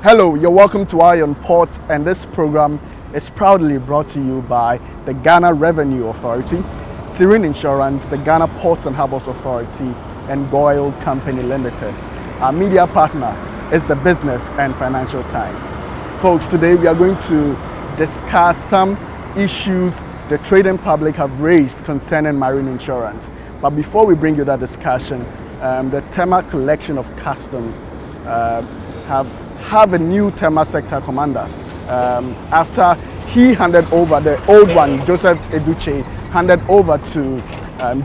Hello, you're welcome to Eye on Port, and this program is proudly brought to you by the Ghana Revenue Authority, Serene Insurance, the Ghana Ports and Harbours Authority, and Goyle Company Limited. Our media partner is the Business and Financial Times. Folks, today we are going to discuss some issues the trading public have raised concerning marine insurance. But before we bring you that discussion, the TEMA collection of customs have a new TEMA sector commander. After he handed over the old one, Joseph ADUKYEI, handed over to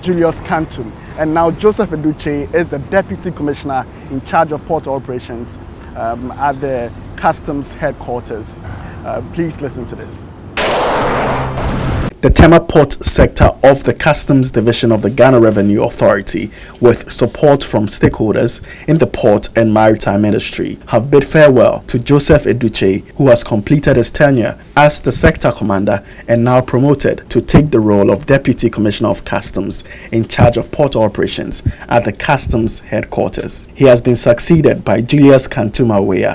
JULIUS KANTUM. And now Joseph ADUKYEI is the Deputy Commissioner in charge of port operations at the customs headquarters. Please listen to this. The TEMA port sector of the Customs Division of the Ghana Revenue Authority, with support from stakeholders in the port and maritime industry, have bid farewell to Joseph ADUKYEI, who has completed his tenure as the sector commander and now promoted to take the role of Deputy Commissioner of Customs in charge of port operations at the Customs headquarters. He has been succeeded by JULIUS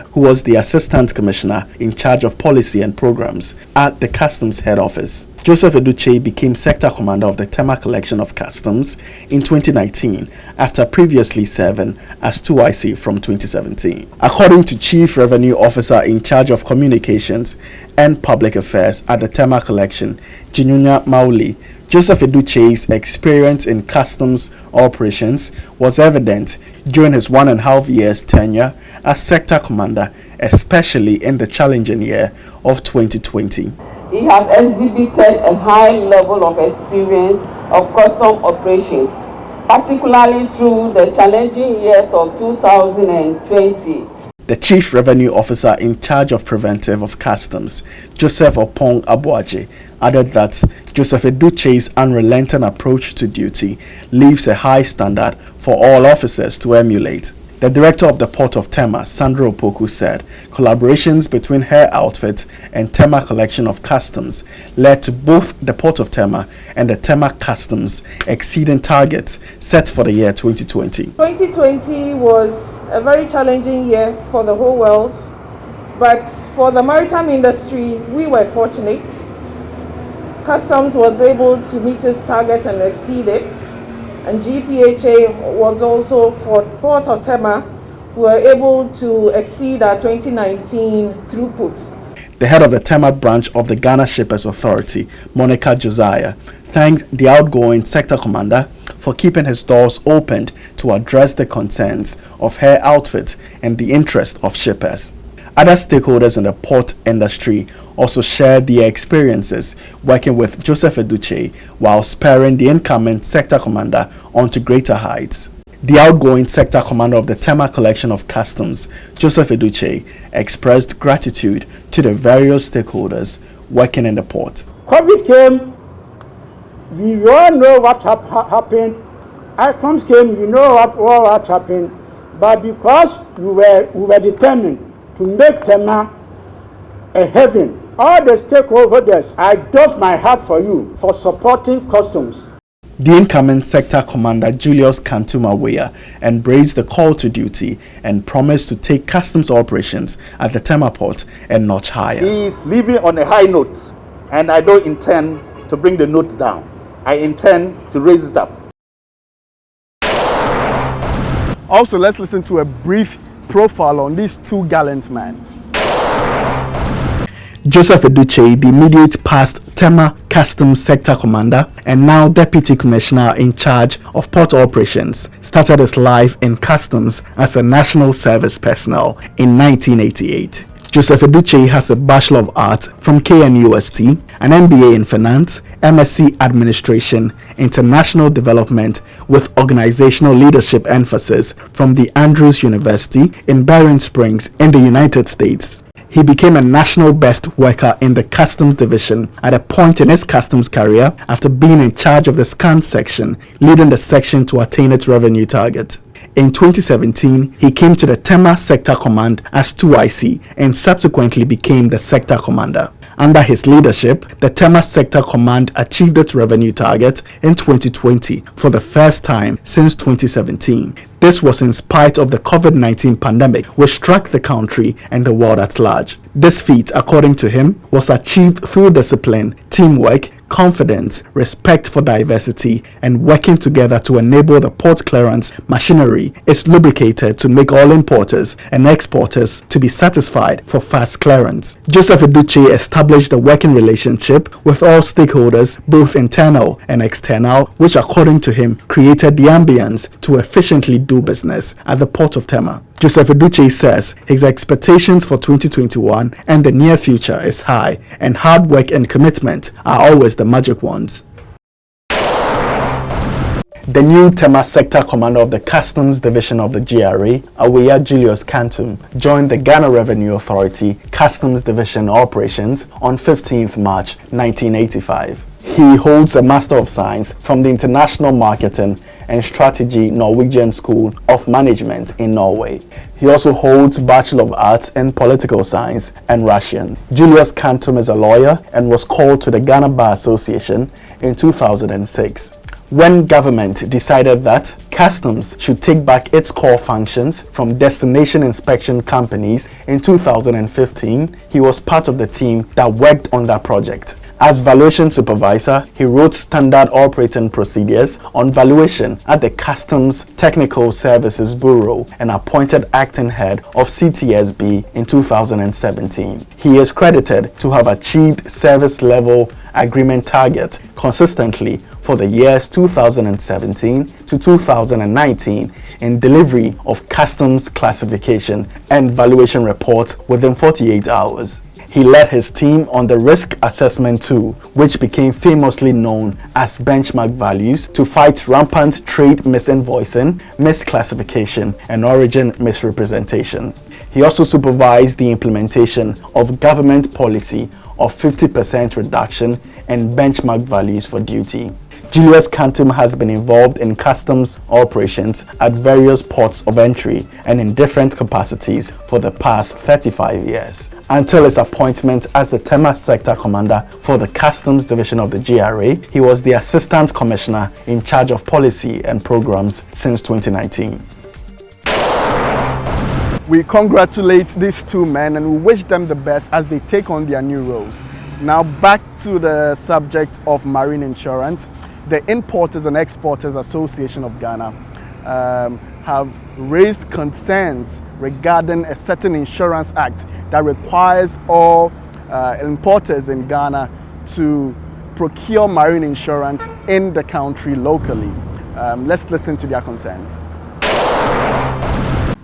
who was the Assistant Commissioner in charge of policy and programs at the Customs head office. Joseph ADUKYEI became Sector Commander of the TEMA Collection of Customs in 2019 after previously serving as 2IC from 2017. According to Chief Revenue Officer in charge of Communications and Public Affairs at the TEMA Collection, Jinunya Mauli, Joseph ADUKYEI's experience in customs operations was evident during his 1.5 years tenure as Sector Commander, especially in the challenging year of 2020. He has exhibited a high level of experience of custom operations, particularly through the challenging years of 2020. The Chief Revenue Officer in charge of Preventive of Customs, Joseph Opong Abuaje, added that Joseph ADUKYEI's unrelenting approach to duty leaves a high standard for all officers to emulate. The director of the Port of TEMA, Sandra Opoku, said collaborations between her outfit and TEMA Collection of Customs led to both the Port of TEMA and the TEMA Customs exceeding targets set for the year 2020. 2020 was a very challenging year for the whole world, but for the maritime industry, we were fortunate. Customs was able to meet its target and exceed it. And GPHA was also, for Port of TEMA, we were able to exceed our 2019 throughput. The head of the TEMA branch of the Ghana Shippers Authority, Monica Josiah, thanked the outgoing sector commander for keeping his doors opened to address the concerns of her outfit and the interest of shippers. Other stakeholders in the port industry also shared their experiences working with Joseph ADUKYEI while spurring the incoming sector commander onto greater heights. The outgoing sector commander of the TEMA Collection of Customs, Joseph ADUKYEI, expressed gratitude to the various stakeholders working in the port. COVID came, we all know what happened. Items came, you know what happened. But because we were determined to make TEMA a heaven, all the stakeholders, I doff my hat for you for supporting customs. The incoming sector commander, Julius Kantumaweya, embraced the call to duty and promised to take customs operations at the TEMA port a notch higher. He is leaving on a high note, and I don't intend to bring the note down. I intend to raise it up. Also, let's listen to a brief profile on these two gallant men. Joseph ADUKYEI, the immediate past TEMA Customs Sector Commander and now Deputy Commissioner in charge of port operations, started his life in customs as a national service personnel in 1988. Joseph ADUKYEI has a Bachelor of Arts from KNUST, an MBA in Finance, MSc Administration, International Development with Organizational Leadership emphasis from the Andrews University in Barron Springs in the United States. He became a national best worker in the Customs Division at a point in his customs career after being in charge of the scan section, leading the section to attain its revenue target. In 2017, he came to the TEMA Sector Command as 2IC and subsequently became the Sector Commander. Under his leadership, the TEMA Sector Command achieved its revenue target in 2020 for the first time since 2017. This was in spite of the COVID-19 pandemic, which struck the country and the world at large. This feat, according to him, was achieved through discipline, teamwork, confidence, respect for diversity, and working together to enable the port clearance machinery is lubricated to make all importers and exporters to be satisfied for fast clearance. Joseph ADUKYEI established a working relationship with all stakeholders, both internal and external, which according to him created the ambience to efficiently do business at the port of TEMA. Joseph ADUKYEI says his expectations for 2021 and the near future is high, and hard work and commitment are always the magic ones. The new TEMA Sector Commander of the Customs Division of the GRA, JULIUS KANTUM, joined the Ghana Revenue Authority Customs Division operations on 15th March 1985. He holds a Master of Science from the International Marketing and Strategy Norwegian School of Management in Norway. He also holds Bachelor of Arts in Political Science and Russian. JULIUS KANTUM is a lawyer and was called to the Ghana Bar Association in 2006. When government decided that customs should take back its core functions from destination inspection companies in 2015, he was part of the team that worked on that project. As valuation supervisor, he wrote standard operating procedures on valuation at the Customs Technical Services Bureau and appointed acting head of CTSB in 2017. He is credited to have achieved service level agreement target consistently for the years 2017 to 2019 in delivery of customs classification and valuation reports within 48 hours. He led his team on the risk assessment tool, which became famously known as benchmark values, to fight rampant trade misinvoicing, misclassification, and origin misrepresentation. He also supervised the implementation of government policy of 50% reduction in benchmark values for duty. JULIUS KANTUM has been involved in customs operations at various ports of entry and in different capacities for the past 35 years. Until his appointment as the TEMA Sector Commander for the Customs Division of the GRA, he was the Assistant Commissioner in charge of policy and programs since 2019. We congratulate these two men and we wish them the best as they take on their new roles. Now back to the subject of marine insurance. The Importers and Exporters Association of Ghana have raised concerns regarding a certain insurance act that requires all importers in Ghana to procure marine insurance in the country locally. Let's listen to their concerns.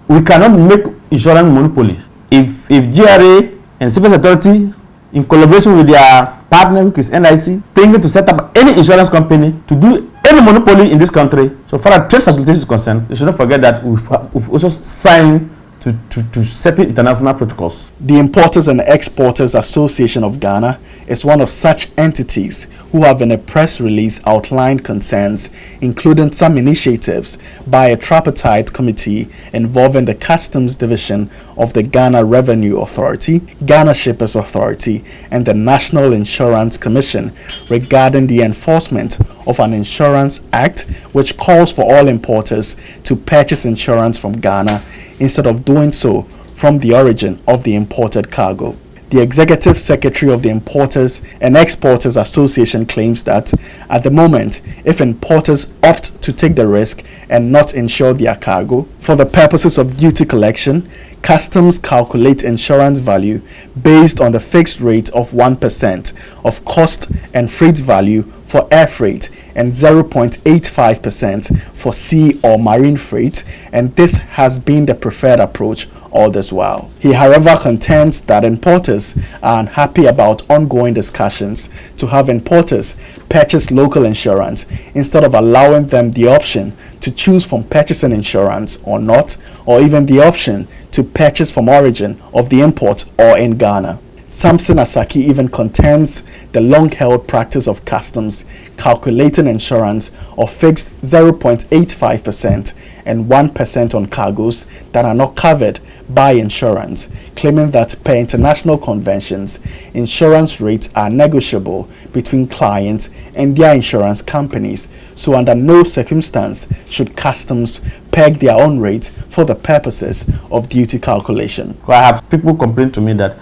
We cannot make insurance monopoly. If GRA and Civil Authority, in collaboration with their partner, which is NIC, thinking to set up any insurance company to do any monopoly in this country, so far as trade facilitation is concerned, you shouldn't forget that we've also signed to certain international protocols. The Importers and Exporters Association of Ghana is one of such entities who have in a press release outlined concerns, including some initiatives by a tripartite committee involving the Customs Division of the Ghana Revenue Authority, Ghana Shippers Authority, and the National Insurance Commission regarding the enforcement of an insurance act which calls for all importers to purchase insurance from Ghana instead of doing so from the origin of the imported cargo. The Executive Secretary of the Importers and Exporters Association claims that at the moment, if importers opt to take the risk and not insure their cargo, for the purposes of duty collection, customs calculate insurance value based on the fixed rate of 1% of cost and freight value for air freight and 0.85% for sea or marine freight, and this has been the preferred approach all this while. He, however, contends that importers are unhappy about ongoing discussions to have importers purchase local insurance instead of allowing them the option to choose from purchasing insurance or not, or even the option to purchase from origin of the import or in Ghana. Samson Asaki even contends the long-held practice of customs calculating insurance of fixed 0.85% and 1% on cargoes that are not covered by insurance, claiming that per international conventions, insurance rates are negotiable between clients and their insurance companies, so under no circumstance should customs peg their own rate for the purposes of duty calculation. I have people complain to me that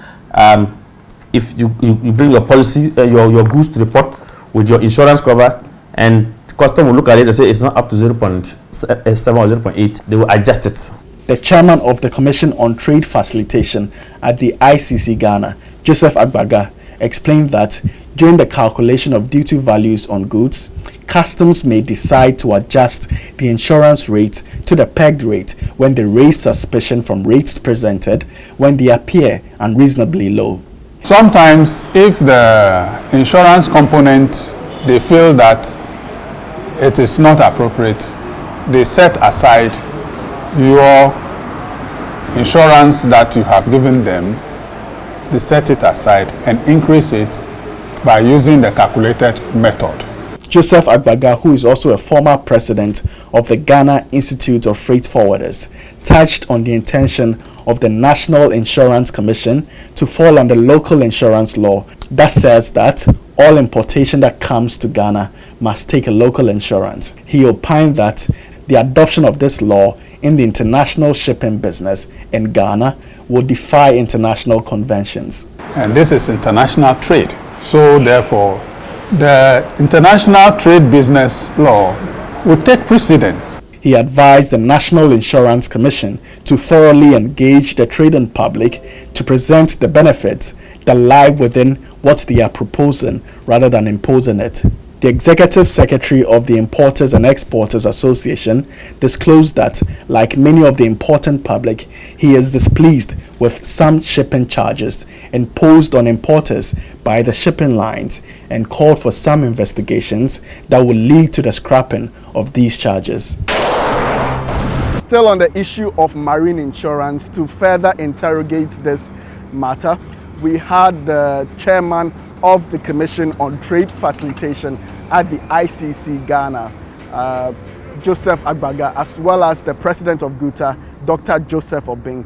if you bring your policy, your goods to the port with your insurance cover, and the customer will look at it and say it's not up to 0.7 or 0.8, they will adjust it. The chairman of the Commission on Trade Facilitation at the ICC Ghana, Joseph Agbaga, explained that during the calculation of duty values on goods, customs may decide to adjust the insurance rate to the pegged rate when they raise suspicion from rates presented when they appear unreasonably low. Sometimes if the insurance component, they feel that it is not appropriate, they set aside your insurance that you have given them, they set it aside and increase it by using the calculated method. Joseph Agbaga, who is also a former president of the Ghana Institute of Freight Forwarders, touched on the intention of the National Insurance Commission to fall under local insurance law that says that all importation that comes to Ghana must take a local insurance. He opined that the adoption of this law in the international shipping business in Ghana will defy international conventions. And this is international trade. So therefore, the international trade business law will take precedence. He advised the National Insurance Commission to thoroughly engage the trading public to present the benefits that lie within what they are proposing rather than imposing it. The Executive Secretary of the Importers and Exporters Association disclosed that, like many of the important public, he is displeased with some shipping charges imposed on importers by the shipping lines and called for some investigations that will lead to the scrapping of these charges. Still on the issue of marine insurance, to further interrogate this matter, we had the chairman of the Commission on Trade Facilitation at the ICC Ghana, Joseph Agbaga, as well as the president of GUTA, Dr. Joseph Obeng,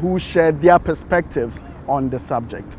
who shared their perspectives on the subject.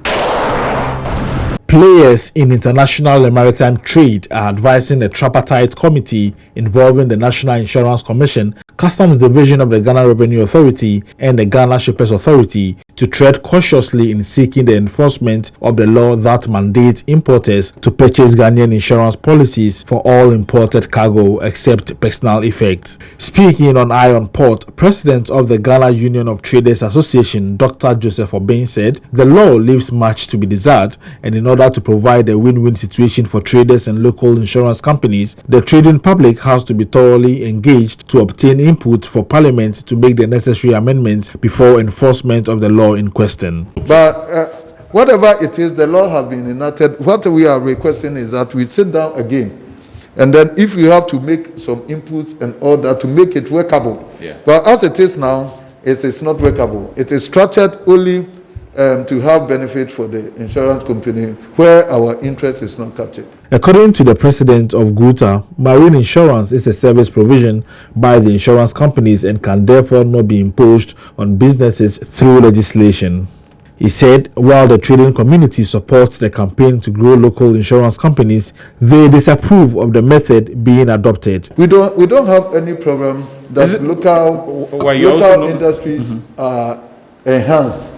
Players in international and maritime trade are advising a tripartite committee involving the National Insurance Commission, Customs Division of the Ghana Revenue Authority, and the Ghana Shippers Authority to tread cautiously in seeking the enforcement of the law that mandates importers to purchase Ghanaian insurance policies for all imported cargo except personal effects. Speaking on Eye on Port, President of the Ghana Union of Traders Association, Dr. Joseph Obeng, said the law leaves much to be desired, and in order to provide a win-win situation for traders and local insurance companies, the trading public has to be thoroughly engaged to obtain input for Parliament to make the necessary amendments before enforcement of the law in question. But whatever it is, the law has been enacted. What we are requesting is that we sit down again, and then if we have to make some inputs and all that to make it workable. Yeah. But as it is now, it is not workable. It is structured only to have benefit for the insurance company where our interest is not captured. According to the president of GUTA, marine insurance is a service provision by the insurance companies and can therefore not be imposed on businesses through legislation. He said while the trading community supports the campaign to grow local insurance companies, they disapprove of the method being adopted. We don't have any problem that local industries are enhanced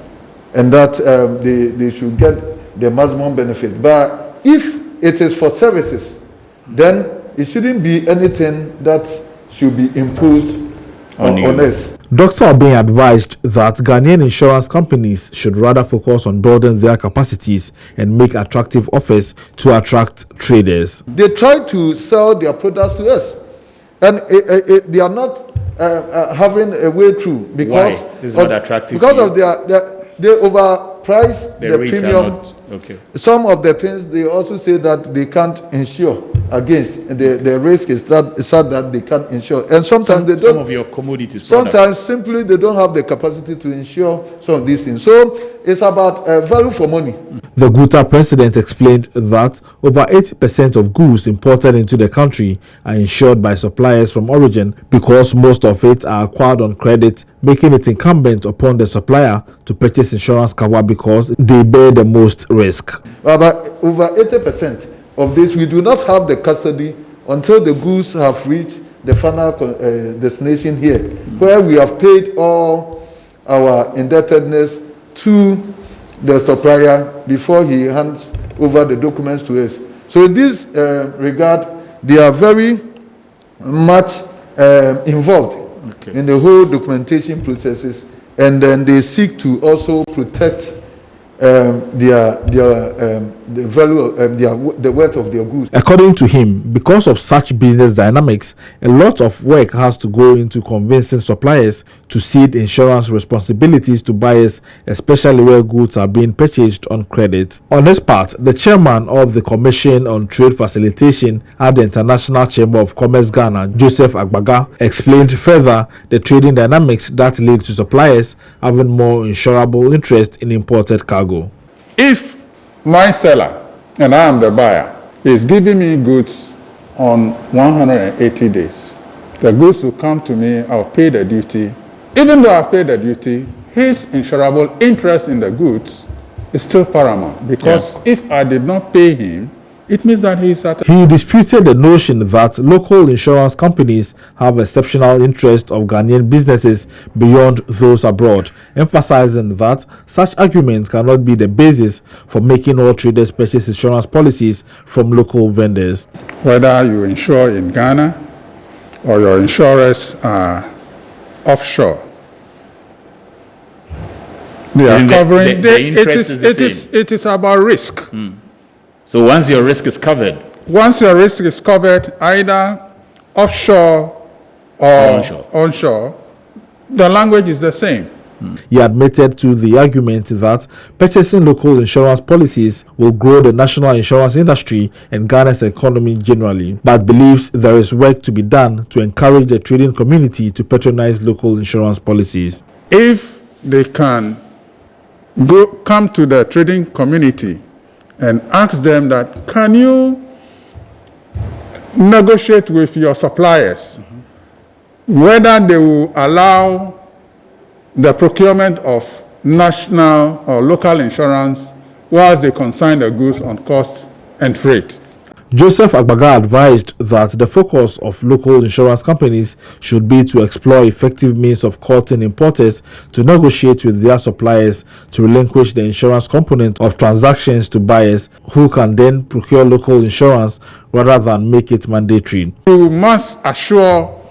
and that they should get the maximum benefit. But if it is for services, then it shouldn't be anything that should be imposed on us. Dr. Obeng advised that Ghanaian insurance companies should rather focus on building their capacities and make attractive offers to attract traders. They try to sell their products to us, and they are not having a way through because this is not attractive because of they overprice the premium. Okay. Some of the things they also say that they can't insure. against. The risk is that they can't insure. And sometimes they don't. Some of your commodities. Sometimes simply they don't have the capacity to insure some of these things. So it's about value for money. The GUTA president explained that over 80% of goods imported into the country are insured by suppliers from origin because most of it are acquired on credit, making it incumbent upon the supplier to purchase insurance cover because they bear the most risk. About over 80% of this, we do not have the custody until the goods have reached the final destination here, where we have paid all our indebtedness to the supplier before he hands over the documents to us. So in this regard, they are very much involved in the whole documentation processes, and then they seek to also protect the value, the worth of their goods. According to him, because of such business dynamics, a lot of work has to go into convincing suppliers to cede insurance responsibilities to buyers, especially where goods are being purchased on credit. On his part, the chairman of the Commission on Trade Facilitation at the International Chamber of Commerce Ghana, Joseph Agbaga, explained further the trading dynamics that lead to suppliers having more insurable interest in imported cargo. If my seller, and I am the buyer, is giving me goods on 180 days, the goods will come to me, I'll pay the duty. Even though I've paid the duty, his insurable interest in the goods is still paramount, because if I did not pay him, it means that he is at... He disputed the notion that local insurance companies have exceptional interest of Ghanaian businesses beyond those abroad, emphasizing that such arguments cannot be the basis for making all traders purchase insurance policies from local vendors. Whether you insure in Ghana or your insurers are offshore, they are covering... The interest is the same. It is about risk. So once your risk is covered, either offshore or onshore, the language is the same. He admitted to the argument that purchasing local insurance policies will grow the national insurance industry and Ghana's economy generally, but believes there is work to be done to encourage the trading community to patronize local insurance policies. If they can come to the trading community and ask them that, can you negotiate with your suppliers whether they will allow the procurement of national or local insurance whilst they consign the goods on cost and freight. Joseph Agbaga advised that the focus of local insurance companies should be to explore effective means of courting importers to negotiate with their suppliers to relinquish the insurance component of transactions to buyers who can then procure local insurance rather than make it mandatory. You must assure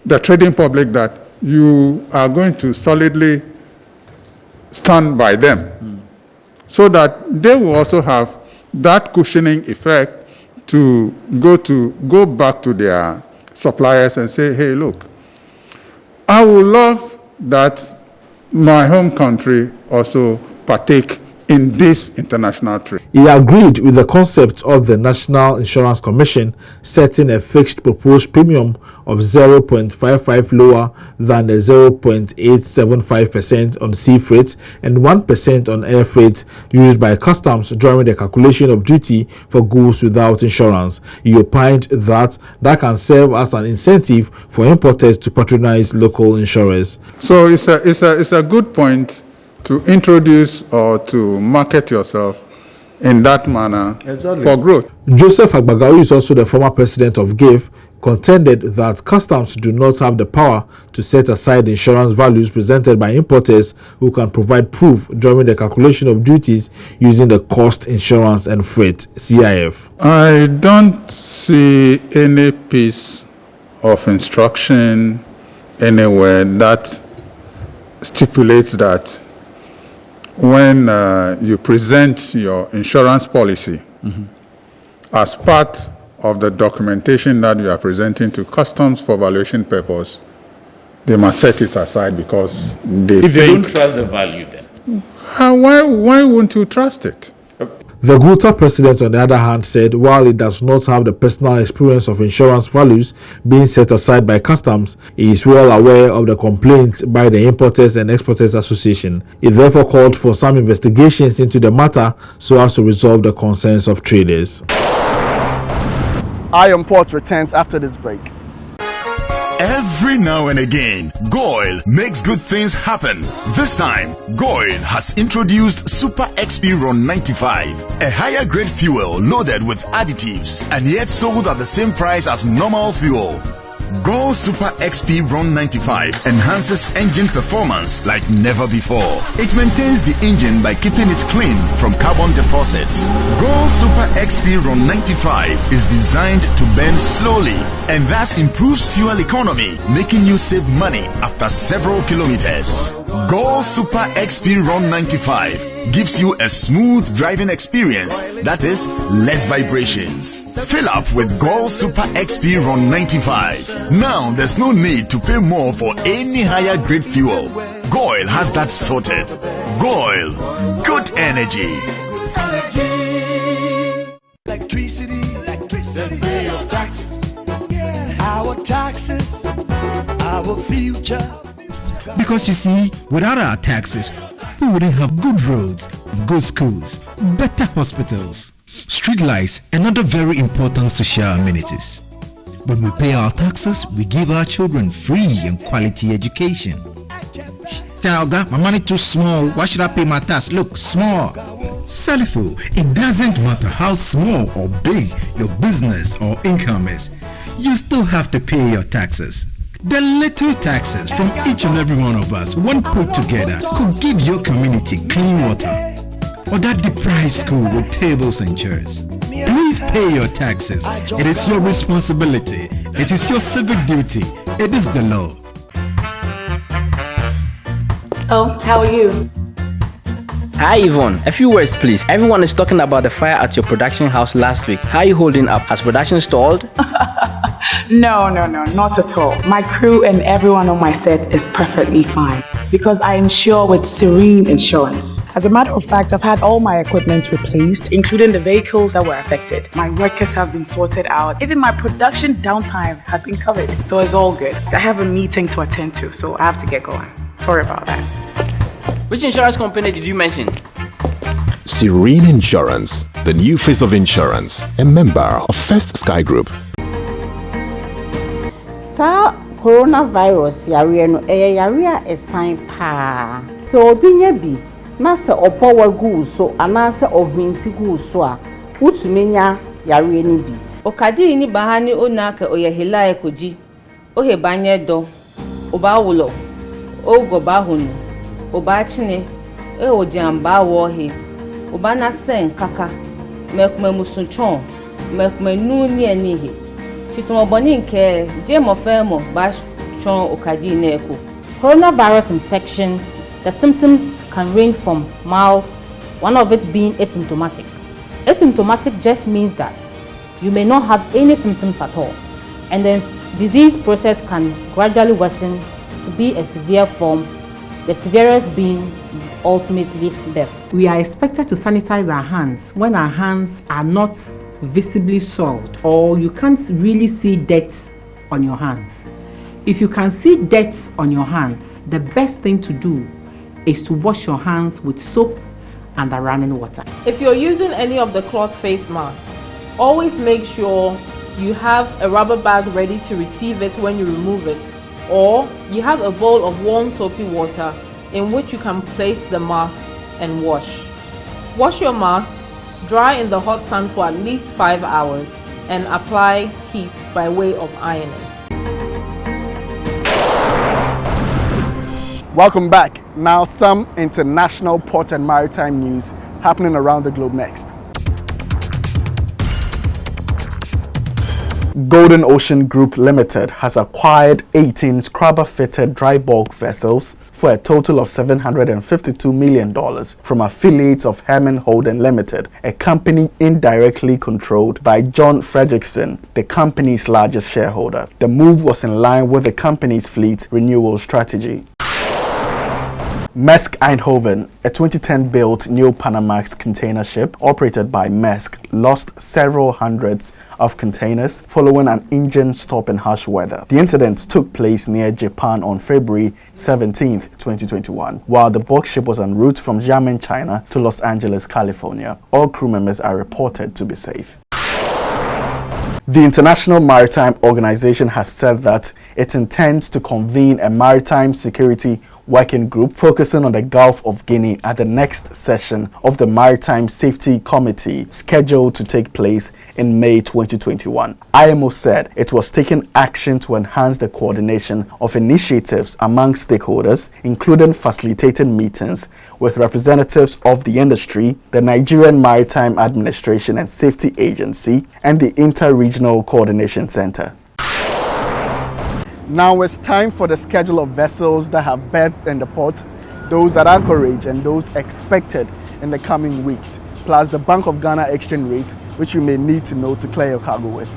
the trading public that you are going to solidly stand by them so that they will also have that cushioning effect to go back to their suppliers and say, hey, look, I would love that my home country also partake in this international trade. He agreed with the concept of the National Insurance Commission setting a fixed proposed premium of 0.55 lower than the 0.875% on sea freight and 1% on air freight used by customs during the calculation of duty for goods without insurance. He opined that can serve as an incentive for importers to patronize local insurers. So it's a good point to introduce or to market yourself in that manner for growth. Joseph Agbaga, who is also the former president of GIF, contended that customs do not have the power to set aside insurance values presented by importers who can provide proof during the calculation of duties using the cost, insurance and freight (CIF). I don't see any piece of instruction anywhere that stipulates that when you present your insurance policy as part of the documentation that you are presenting to customs for valuation purpose, they must set it aside because they if they don't trust the value, then why won't you trust it? The GUTA president, on the other hand, said while it does not have the personal experience of insurance values being set aside by customs, he is well aware of the complaints by the Importers and Exporters Association. It therefore called for some investigations into the matter so as to resolve the concerns of traders. Iron Port returns after this break. Every now and again, GOIL makes good things happen. This time, GOIL has introduced Super XP Ron 95, a higher grade fuel loaded with additives and yet sold at the same price as normal fuel. GOIL Super XP Ron 95 enhances engine performance like never before. It maintains the engine by keeping it clean from carbon deposits. GOIL Super XP Ron 95 is designed to burn slowly and thus improves fuel economy, making you save money after several kilometers. GOIL Super XP Ron 95 gives you a smooth driving experience, that is, less vibrations. Fill up with GOIL Super XP Ron 95. Now there's no need to pay more for any higher grade fuel. GOIL has that sorted. GOIL, good energy. Electricity, then pay your taxes. Our taxes, our future. Because you see, without our taxes, we wouldn't have good roads, good schools, better hospitals, street lights, and other very important social amenities. When we pay our taxes, we give our children free and quality education. Talga, my money too small. Why should I pay my tax? Look, small. Salifo, it doesn't matter how small or big your business or income is. You still have to pay your taxes. The little taxes from each and every one of us, when put together, could give your community clean water or that deprived school with tables and chairs. Please pay your taxes. It is your responsibility. It is your civic duty. It is the law. Oh, how are you? Hi Yvonne, a few words please. Everyone is talking about the fire at your production house last week. How are you holding up? Has production stalled? No, not at all. My crew and everyone on my set is perfectly fine because I insure with Serene Insurance. As a matter of fact, I've had all my equipment replaced, including the vehicles that were affected. My workers have been sorted out. Even my production downtime has been covered. So it's all good. I have a meeting to attend to, so I have to get going. Sorry about that. Which insurance company did you mention? Serene Insurance, the new face of insurance, a member of First Sky Group. Sa coronavirus yare no yare a sign pa. So obinya bi na se opo wagu so ana se obinti gu so a utumenya yare ni bi. Okadi ni bahani onaka oyehila ekoji. Ohe banye do. Oba wulo. Ogo bahunu. Oba chine. O jamba wohe. Oba na sen kaka. Mekme musunchon. Mekme nuni enihi. Coronavirus infection, the symptoms can range from mild, one of it being asymptomatic. Asymptomatic just means that you may not have any symptoms at all, and the disease process can gradually worsen to be a severe form, the severest being ultimately death. We are expected to sanitize our hands when our hands are not visibly soiled or you can't really see dirt on your hands. If you can see dirt on your hands, the best thing to do is to wash your hands with soap and the running water. If you're using any of the cloth face masks, always make sure you have a rubber bag ready to receive it when you remove it, or you have a bowl of warm soapy water in which you can place the mask and wash. Wash your mask, dry in the hot sun for at least 5 hours, and apply heat by way of ironing. Welcome back. Now some international port and maritime news happening around the globe next. Golden Ocean Group Limited has acquired 18 scrubber-fitted dry bulk vessels for a total of $752 million from affiliates of Herman Holden Limited, a company indirectly controlled by John Fredrickson, the company's largest shareholder. The move was in line with the company's fleet renewal strategy. Maersk Eindhoven, a 2010-built new Panamax container ship operated by Maersk, lost several hundreds of containers following an engine stop in harsh weather. The incident took place near Japan on February 17, 2021, while the bulk ship was en route from Xiamen, China to Los Angeles, California. All crew members are reported to be safe. The International Maritime Organization has said that it intends to convene a maritime security working group focusing on the Gulf of Guinea at the next session of the Maritime Safety Committee scheduled to take place in May 2021. IMO said it was taking action to enhance the coordination of initiatives among stakeholders, including facilitating meetings with representatives of the industry, the Nigerian Maritime Administration and Safety Agency, and the Inter-Regional Coordination Center. Now it's time for the schedule of vessels that have berthed in the port, those at anchorage and those expected in the coming weeks, plus the Bank of Ghana exchange rate, which you may need to know to clear your cargo with.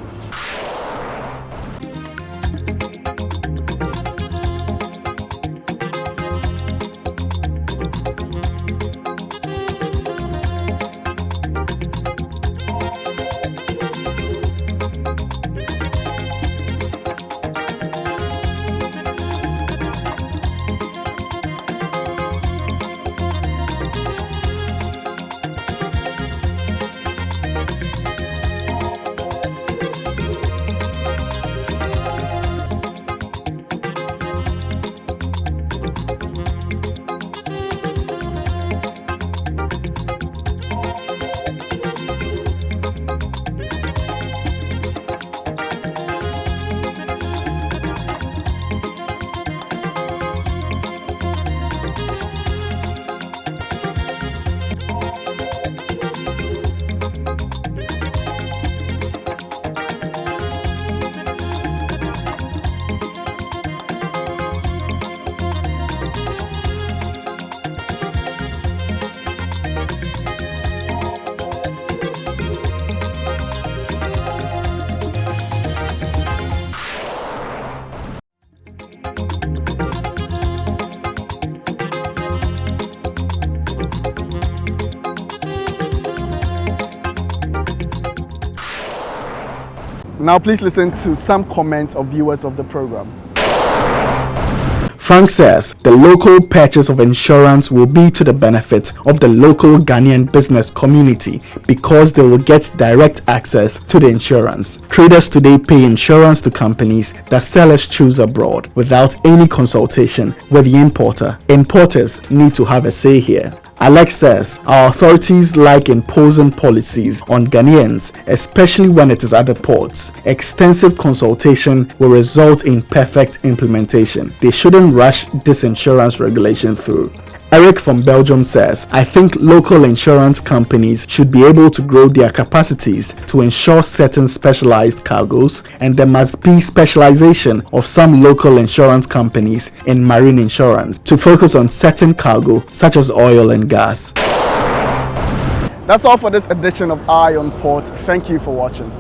Now please listen to some comments of viewers of the program. Frank says the local purchase of insurance will be to the benefit of the local Ghanaian business community because they will get direct access to the insurance. Traders today pay insurance to companies that sellers choose abroad without any consultation with the importer. Importers need to have a say here. Alex says our authorities like imposing policies on Ghanaians, especially when it is at the ports. Extensive consultation will result in perfect implementation. They shouldn't rush this insurance regulation through. Eric from Belgium says, I think local insurance companies should be able to grow their capacities to insure certain specialized cargoes, and there must be specialization of some local insurance companies in marine insurance to focus on certain cargo such as oil and gas. That's all for this edition of Eye on Port. Thank you for watching.